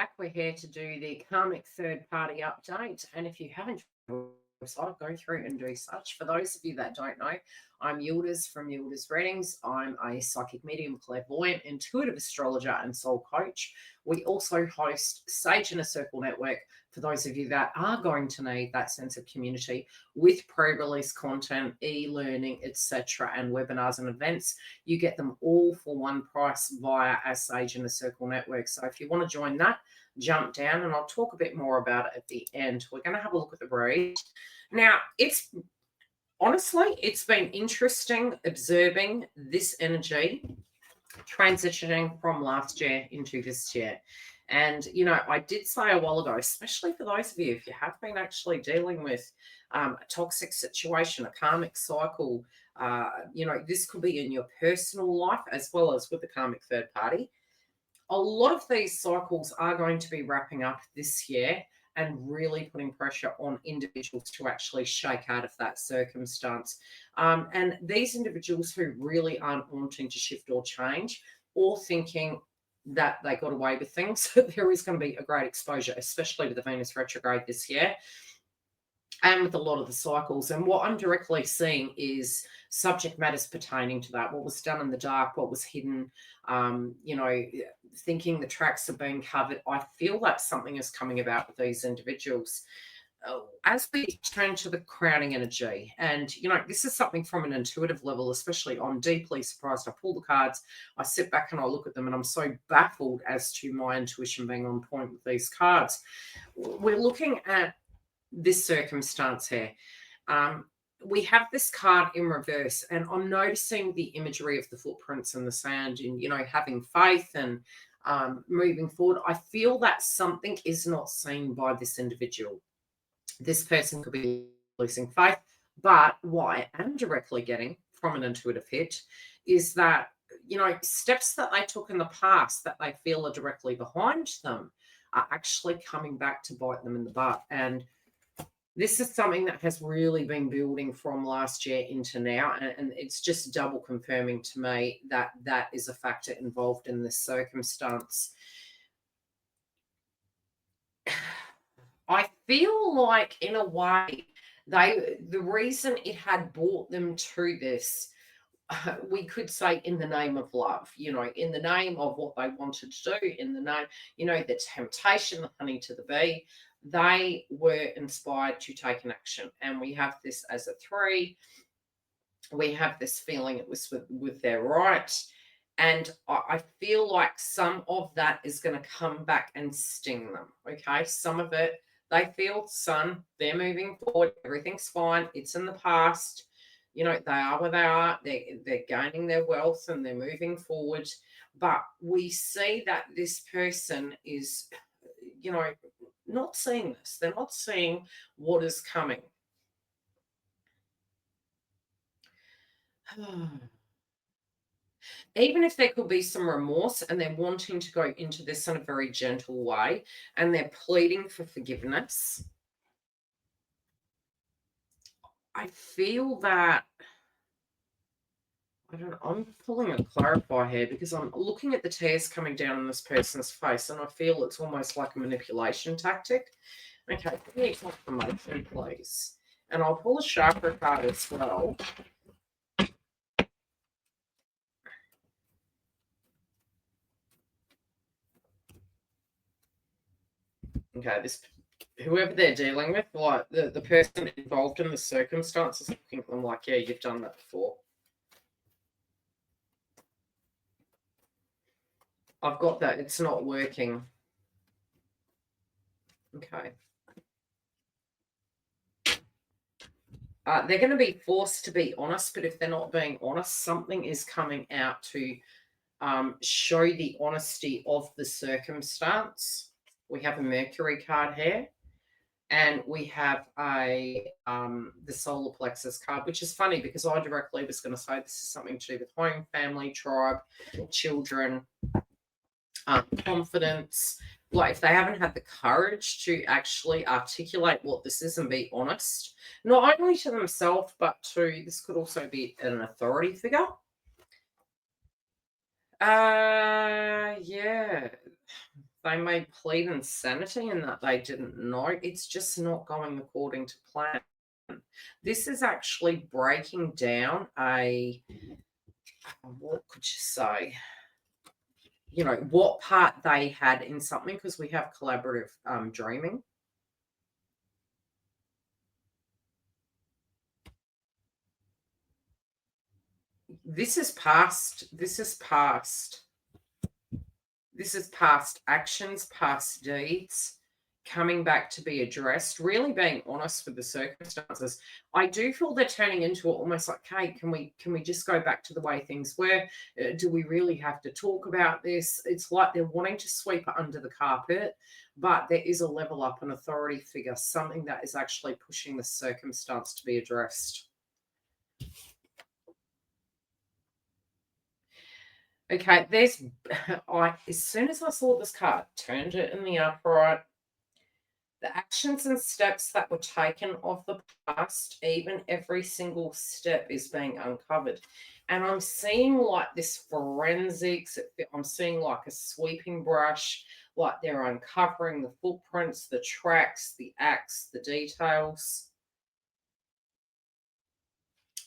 back. We're here to do the Karmic third party update. And if you haven't, I'll go through and do such. For those of you that don't know, I'm Yildiz from Yildiz Readings. I'm a psychic medium, clairvoyant, intuitive astrologer, and soul coach. We also host Sage in a Circle Network for those of you that are going to need that sense of community with pre-release content, e-learning, etc., and webinars and events. You get them all for one price via our Sage in a Circle Network. So if you want to join that, jump down, and I'll talk a bit more about it at the end. We're going to have a look at the read. Now, honestly, it's been interesting observing this energy transitioning from last year into this year. And, you know, I did say a while ago, especially for those of you, if you have been actually dealing with a toxic situation, a karmic cycle, you know, this could be in your personal life as well as with the karmic third party. A lot of these cycles are going to be wrapping up this year and really putting pressure on individuals to actually shake out of that circumstance. And these individuals who really aren't wanting to shift or change, or thinking that they got away with things, there is going to be a great exposure, especially with the Venus retrograde this year and with a lot of the cycles. And what I'm directly seeing is subject matters pertaining to that, what was done in the dark, what was hidden, you know, thinking the tracks are being covered. I feel that something is coming about with these individuals. As we turn to the crowning energy, and, you know, this is something from an intuitive level, especially I'm deeply surprised. I pull the cards, I sit back and I look at them, and I'm so baffled as to my intuition being on point with these cards. We're looking at this circumstance here. We have this card in reverse, and I'm noticing the imagery of the footprints in the sand and, you know, having faith and moving forward. I feel that something is not seen by this individual. This person could be losing faith, but what I am directly getting from an intuitive hit is that, you know, steps that they took in the past that they feel are directly behind them are actually coming back to bite them in the butt. And this is something that has really been building from last year into now, and it's just double confirming to me that that is a factor involved in this circumstance. I feel like, in a way, the reason it had brought them to this, we could say, in the name of love, you know, in the name of what they wanted to do, in the name, you know, the temptation, the honey to the bee, they were inspired to take an action. And we have this as a 3. We have this feeling it was with their right. And I feel like some of that is going to come back and sting them. Okay. Some of it, they feel, son, they're moving forward. Everything's fine. It's in the past. You know, they are where they are. They're gaining their wealth and they're moving forward. But we see that this person is, you know, not seeing this. They're not seeing what is coming. Even if there could be some remorse and they're wanting to go into this in a very gentle way and they're pleading for forgiveness, I feel that, I'm pulling a clarify here because I'm looking at the tears coming down on this person's face, and I feel it's almost like a manipulation tactic. Okay, give me confirmation, please. And I'll pull a chakra card as well. Okay, whoever they're dealing with, like the person involved in the circumstances, looking at them like, yeah, you've done that before. I've got that. It's not working. Okay. They're going to be forced to be honest, but if they're not being honest, something is coming out to show the honesty of the circumstance. We have a Mercury card here, and we have the solar plexus card, which is funny because I directly was going to say this is something to do with home, family, tribe, children, confidence. Like, if they haven't had the courage to actually articulate what this is and be honest, not only to themselves, but to, this could also be an authority figure. Yeah, They may plead insanity in that they didn't know. It's just not going according to plan. This is actually breaking down what could you say? What part they had in something, because we have collaborative dreaming. This is past actions, past deeds coming back to be addressed, really being honest with the circumstances. I do feel they're turning into almost like, hey, can we just go back to the way things were? Do we really have to talk about this? It's like they're wanting to sweep it under the carpet, but there is a level up, an authority figure, something that is actually pushing the circumstance to be addressed. Okay, as soon as I saw this card, turned it in the upright, the actions and steps that were taken of the past, even every single step is being uncovered. And I'm seeing like this forensics, I'm seeing like a sweeping brush, like they're uncovering the footprints, the tracks, the acts, the details.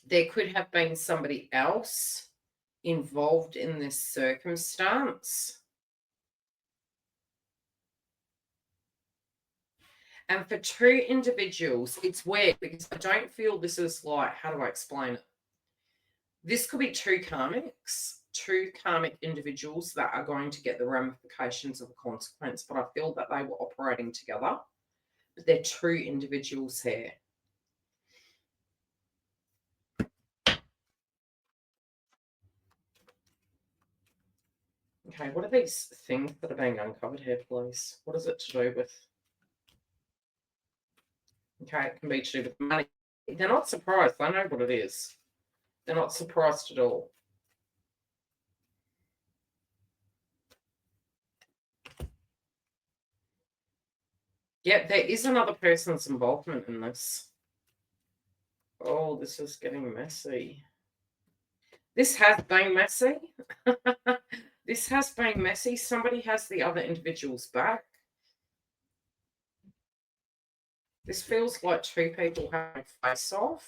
There could have been somebody else involved in this circumstance. And for two individuals, it's weird because I don't feel this is like, how do I explain it? This could be two karmic individuals that are going to get the ramifications of a consequence, but I feel that they were operating together. But they're two individuals here. Okay, what are these things that are being uncovered here, please? What is it to do with? Okay, it can be to do with money. They're not surprised. They know what it is. They're not surprised at all. Yeah, there is another person's involvement in this. Oh, this is getting messy. This has been messy. This has been messy. Somebody has the other individual's back. This feels like two people having face off.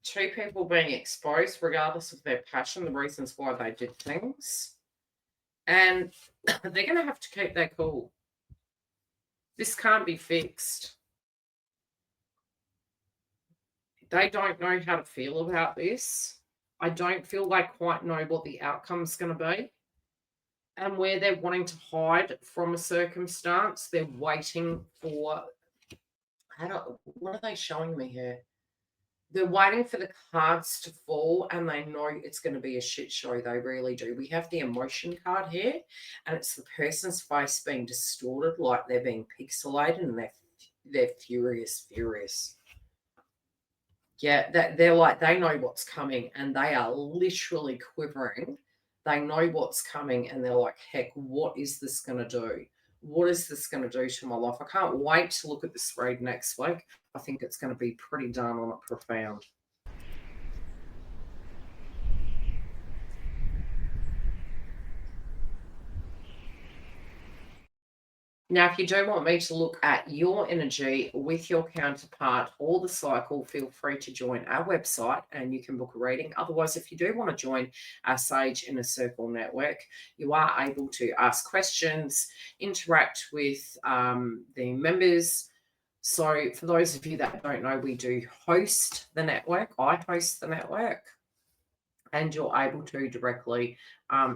Two people being exposed, regardless of their passion, the reasons why they did things. And they're going to have to keep their cool. This can't be fixed. They don't know how to feel about this. I don't feel they quite know what the outcome's going to be. And where they're wanting to hide from a circumstance, they're waiting for. What are they showing me here? They're waiting for the cards to fall, and they know it's going to be a shit show. They really do. We have the emotion card here, and it's the person's face being distorted, like they're being pixelated, and they're furious. Yeah, that they're like, they know what's coming, and they are literally quivering. They know what's coming, and they're like, heck, what is this going to do? What is this going to do to my life? I can't wait to look at this read next week. I think it's going to be pretty darn on it profound. Now, if you do want me to look at your energy with your counterpart or the cycle, feel free to join our website and you can book a reading. Otherwise, if you do want to join our Sage Inner Circle network, you are able to ask questions, interact with the members. So for those of you that don't know, we do host the network. I host the network. And you're able to directly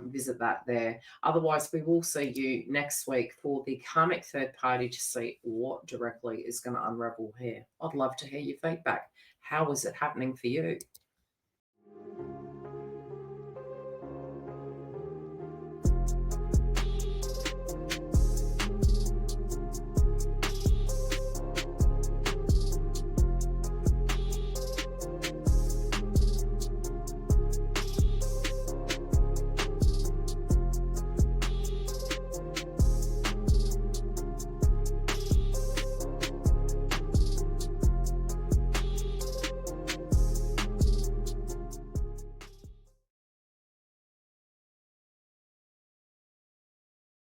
visit that there. Otherwise, we will see you next week for the karmic third party to see what directly is going to unravel here. I'd love to hear your feedback. How is it happening for you?